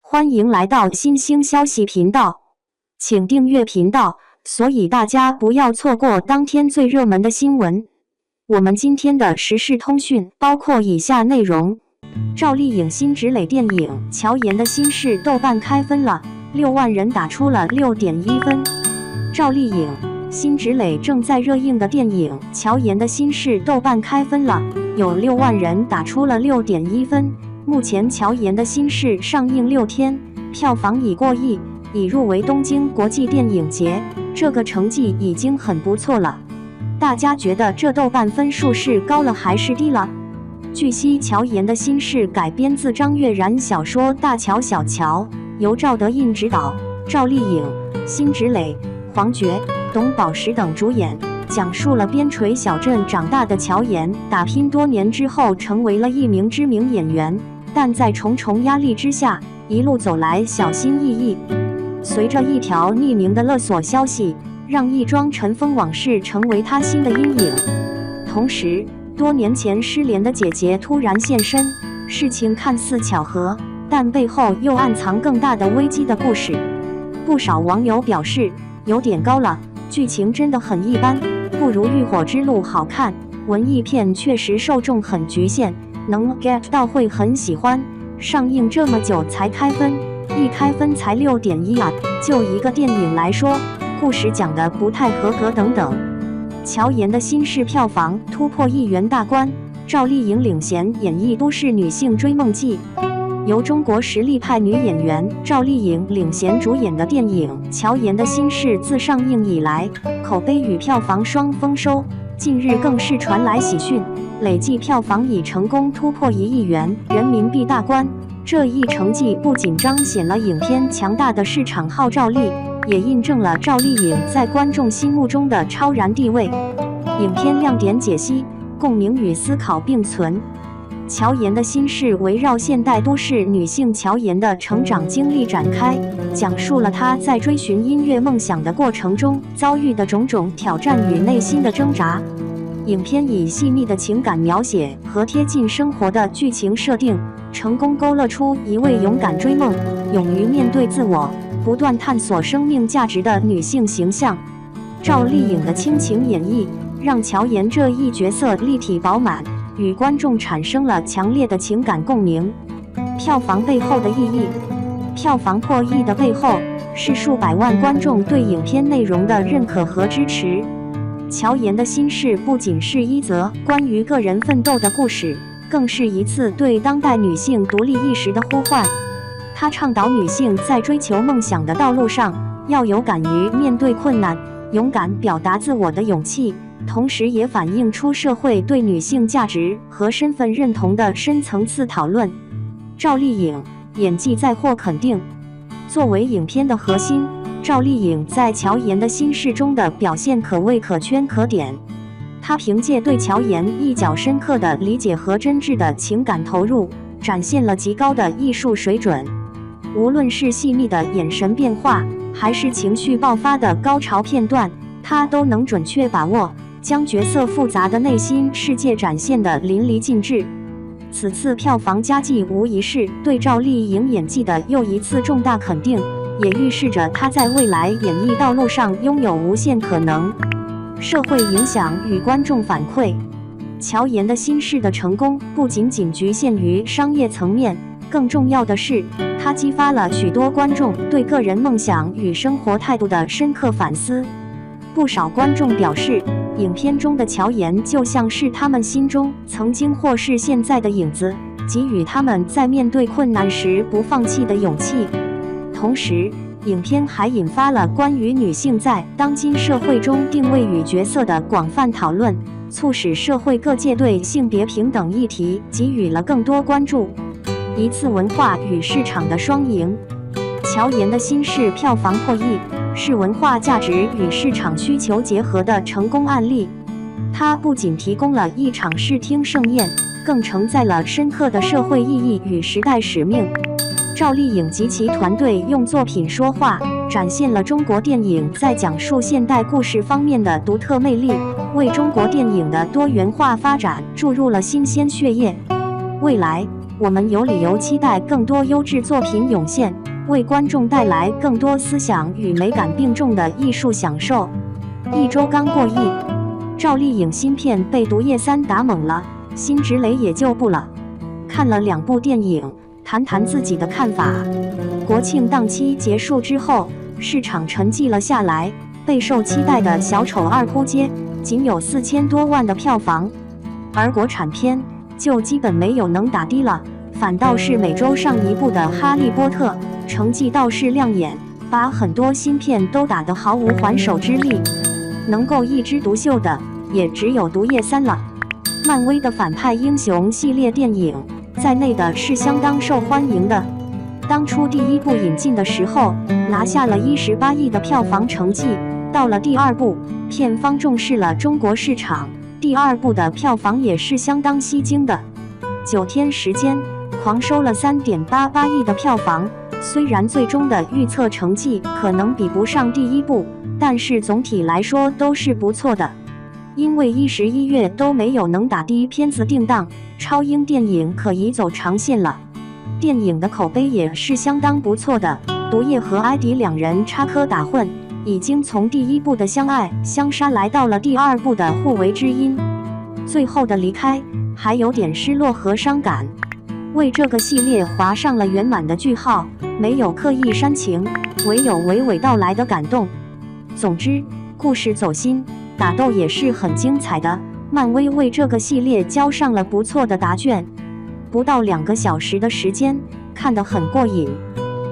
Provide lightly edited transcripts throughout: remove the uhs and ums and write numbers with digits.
欢迎来到新兴消息频道，请订阅频道，所以大家不要错过当天最热门的新闻。我们今天的时事通讯包括以下内容：赵丽颖辛芷蕾电影《乔妍的心事》豆瓣开分了，6万人打出了6.1分。赵丽颖、辛芷蕾正在热映的电影《乔妍的心事》豆瓣开分了，有6万人打出了6.1分。目前《乔妍的心事》上映6天，票房已过亿，已入围东京国际电影节，这个成绩已经很不错了。大家觉得这豆瓣分数是高了还是低了？据悉，《乔妍的心事》改编自张悦然小说《大乔小乔》，由赵德胤执导，赵丽颖、辛芷蕾、黄觉、董宝石等主演，讲述了边陲小镇长大的乔妍，打拼多年之后成为了一名知名演员，但在重重压力之下，一路走来小心翼翼。随着一条匿名的勒索消息，让一桩尘封往事成为他新的阴影。同时，多年前失联的姐姐突然现身，事情看似巧合，但背后又暗藏更大的危机的故事。不少网友表示，有点高了，剧情真的很一般，不如《浴火之路》好看。文艺片确实受众很局限，能 get 到会很喜欢。上映这么久才开分，一开分才6.1啊！就一个电影来说，故事讲得不太合格等等。乔妍的心事票房突破1亿元大关，赵丽颖领衔演绎都市女性追梦记。由中国实力派女演员赵丽颖领衔主演的电影《乔妍的心事》自上映以来，口碑与票房双丰收。近日更是传来喜讯，累计票房已成功突破1亿元人民币大关。这一成绩不仅彰显了影片强大的市场号召力，也印证了赵丽颖在观众心目中的超然地位。影片亮点解析：共鸣与思考并存。乔妍的心事围绕现代都市女性乔妍的成长经历展开，讲述了她在追寻音乐梦想的过程中遭遇的种种挑战与内心的挣扎。影片以细腻的情感描写和贴近生活的剧情设定，成功勾勒出一位勇敢追梦、勇于面对自我、不断探索生命价值的女性形象。赵丽颖的倾情演绎，让乔妍这一角色立体饱满，与观众产生了强烈的情感共鸣。票房背后的意义：票房破亿的背后，是数百万观众对影片内容的认可和支持。乔妍的心事不仅是一则关于个人奋斗的故事，更是一次对当代女性独立意识的呼唤。她倡导女性在追求梦想的道路上，要有敢于面对困难、勇敢表达自我的勇气，同时也反映出社会对女性价值和身份认同的深层次讨论。赵丽颖演技再获肯定。作为影片的核心，赵丽颖在乔妍的心事中的表现可谓可圈可点。她凭借对乔妍一角深刻的理解和真挚的情感投入，展现了极高的艺术水准。无论是细腻的眼神变化，还是情绪爆发的高潮片段，她都能准确把握，将角色复杂的内心世界展现得淋漓尽致。此次票房佳绩无疑是对赵丽颖演技的又一次重大肯定，也预示着她在未来演艺道路上拥有无限可能。社会影响与观众反馈：乔妍的心事的成功不仅仅局限于商业层面，更重要的是，它激发了许多观众对个人梦想与生活态度的深刻反思。不少观众表示，影片中的乔妍就像是他们心中曾经或是现在的影子，给予他们在面对困难时不放弃的勇气。同时，影片还引发了关于女性在当今社会中定位与角色的广泛讨论，促使社会各界对性别平等议题给予了更多关注。一次文化与市场的双赢。乔妍的心事票房破亿，是文化价值与市场需求结合的成功案例。它不仅提供了一场视听盛宴，更承载了深刻的社会意义与时代使命。赵丽颖及其团队用作品说话，展现了中国电影在讲述现代故事方面的独特魅力，为中国电影的多元化发展注入了新鲜血液。未来，我们有理由期待更多优质作品涌现，为观众带来更多思想与美感并重的艺术享受。一周刚过亿，赵丽颖新片被《毒液3》打懵了，辛芷蕾也就不了。看了2部电影，谈谈自己的看法。国庆档期结束之后，市场沉寂了下来，备受期待的小丑2扑街，仅有4000多万的票房，而国产片就基本没有能打低了，反倒是每周上一部的《哈利波特》成绩倒是亮眼，把很多新片都打得毫无还手之力。能够一枝独秀的也只有《毒液3》了。漫威的反派英雄系列电影在内的是相当受欢迎的。当初第1部引进的时候，拿下了18亿的票房成绩，到了第2部，片方重视了中国市场，第2部的票房也是相当吸睛的，9天时间狂收了3.88亿的票房。虽然最终的预测成绩可能比不上第1部，但是总体来说都是不错的。因为11月都没有能打低片子定档，超英电影可以走长线了。电影的口碑也是相当不错的，毒液和艾迪2人插科打诨，已经从第1部的相爱相杀来到了第2部的互为知音。最后的离开还有点失落和伤感，为这个系列划上了圆满的句号，没有刻意煽情，唯有娓娓道来的感动。总之，故事走心，打斗也是很精彩的，漫威为这个系列交上了不错的答卷。不到2个小时的时间，看得很过瘾。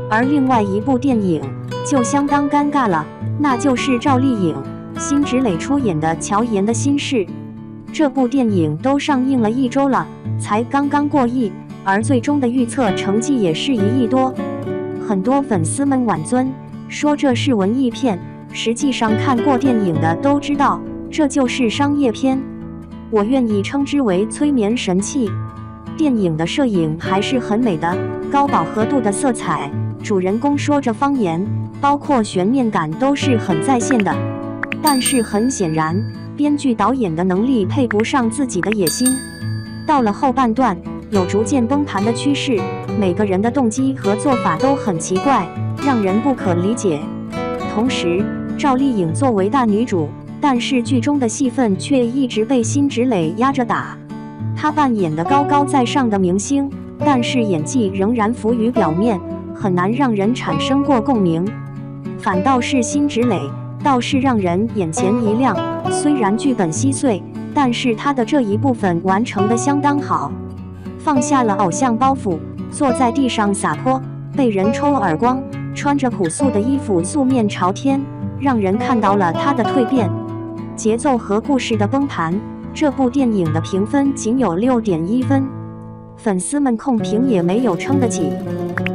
而另外一部电影就相当尴尬了，那就是赵丽颖、辛芷蕾出演的《乔妍的心事》。这部电影都上映了1周了，才刚刚过亿，而最终的预测成绩也是1亿多。很多粉丝们挽尊，说这是文艺片，实际上看过电影的都知道，这就是商业片。我愿意称之为催眠神器。电影的摄影还是很美的，高饱和度的色彩，主人公说着方言，包括悬念感都是很在线的。但是很显然，编剧导演的能力配不上自己的野心。到了后半段，有逐渐崩盘的趋势，每个人的动机和做法都很奇怪，让人不可理解。同时，赵丽颖作为大女主，但是剧中的戏份却一直被辛芷蕾压着打。她扮演的高高在上的明星，但是演技仍然浮于表面，很难让人产生过共鸣。反倒是辛芷蕾，倒是让人眼前一亮。虽然剧本稀碎，但是她的这一部分完成得相当好，放下了偶像包袱，坐在地上撒泼，被人抽耳光，穿着朴素的衣服素面朝天，让人看到了她的蜕变。节奏和故事的崩盘，这部电影的评分仅有6.1分，粉丝们控评也没有撑得起。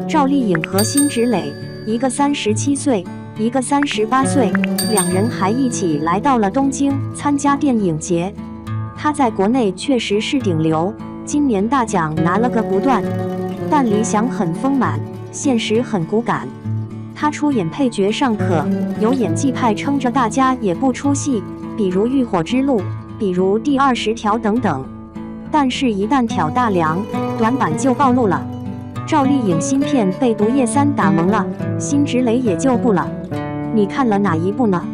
赵丽颖和辛芷蕾，一个37岁，一个38岁，2人还一起来到了东京参加电影节。她在国内确实是顶流，今年大奖拿了个不断，但理想很丰满，现实很骨感。她出演配角尚可，有演技派撑着大家也不出戏，比如《浴火之路》，比如《第20条》等等。但是，一旦挑大梁，短板就暴露了。赵丽颖新片被《毒液3》打懵了，辛芷蕾也就不了。你看了哪一部呢？